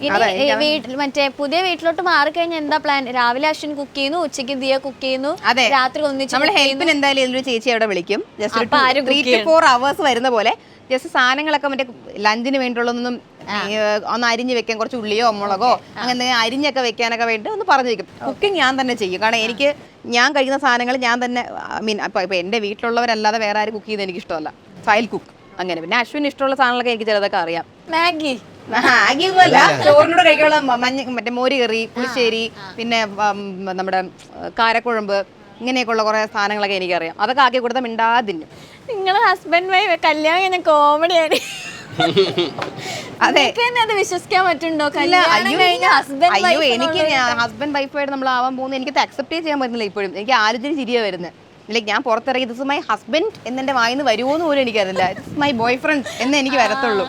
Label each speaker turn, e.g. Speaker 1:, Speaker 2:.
Speaker 1: ഇനി മറ്റേ പുതിയ വീട്ടിലോട്ട് മാറി കഴിഞ്ഞാൽ എന്താ പ്ലാൻ? രാവിലെ അശ്വിൻ കുക്ക് ചെയ്യുന്നു, ഉച്ചയ്ക്ക് ദിയ കുക്ക് ചെയ്യുന്നു, രാത്രി ഒന്നിച്ച്
Speaker 2: നമ്മൾ ഹെൽപ്പിന് എന്തായാലും ചേച്ചി അവിടെ വിളിക്കും. ജസ്റ്റ് 3 to 4 hours വരുന്ന പോലെ ജസ്റ്റ് സാധനങ്ങളൊക്കെ മറ്റേ ലഞ്ചിന് വേണ്ടിയുള്ളതൊന്നും ഒന്ന് അരിഞ്ഞ് വെക്കാൻ, കുറച്ച് ഉള്ളിയോ മുളകോ അങ്ങനെ അരിഞ്ഞൊക്കെ വെക്കാനൊക്കെ വേണ്ടി ഒന്ന് പറഞ്ഞു വെക്കും. കുക്കിംഗ് ഞാൻ തന്നെ ചെയ്യും. കാരണം എനിക്ക് ഞാൻ കഴിക്കുന്ന സാധനങ്ങൾ ഞാൻ തന്നെ ഇപ്പൊ എൻ്റെ വീട്ടിലുള്ളവരല്ലാതെ വേറെ ആരും കുക്ക് ചെയ്യുന്നത് എനിക്ക് ഇഷ്ടമല്ല. ഫയൽ കുക്ക് അങ്ങനെ. പിന്നെ അശ്വിന് ഇഷ്ടമുള്ള സാധനങ്ങളൊക്കെ എനിക്ക് ചിലതൊക്കെ അറിയാം.
Speaker 1: മാഗി
Speaker 2: ചോറിനോട് കഴിക്കാനുള്ള മറ്റേ മോര് കറി, പുളിശ്ശേരി, പിന്നെ നമ്മുടെ കാരക്കുഴമ്പ്, ഇങ്ങനെയൊക്കെയുള്ള കുറെ സാധനങ്ങളൊക്കെ എനിക്കറിയാം. അതൊക്കെ ആക്കി കൊടുത്താൽ മിണ്ടാതിന്നും.
Speaker 1: നിങ്ങളെ ഹസ്ബൻഡ് വൈഫ് കല്യാണം കഴിഞ്ഞ കോമഡിയാണ്.
Speaker 2: അതെ,
Speaker 1: അത് വിശ്വസിക്കാൻ പറ്റുണ്ടോ?
Speaker 2: അയ്യോ എനിക്ക് ഹസ്ബൻഡ് വൈഫായിട്ട് നമ്മൾ ആവാൻ പോകുന്നത് എനിക്കത് അക്സെപ്റ്റ് ചെയ്യാൻ പറ്റുന്നില്ല ഇപ്പോഴും. എനിക്ക് ആലോചന ചിരിയാ വരുന്നത്. ലൈക്ക് ഞാൻ പുറത്തിറങ്ങി ദിസ് മൈ ഹസ്ബൻഡ് എന്നെ വായിന്ന് വരുമോന്ന് പോലും എനിക്കറിയില്ല. ഇറ്റ്സ് മൈ ബോയ് ഫ്രണ്ട് എന്ന് എനിക്ക് വരത്തുള്ളൂ.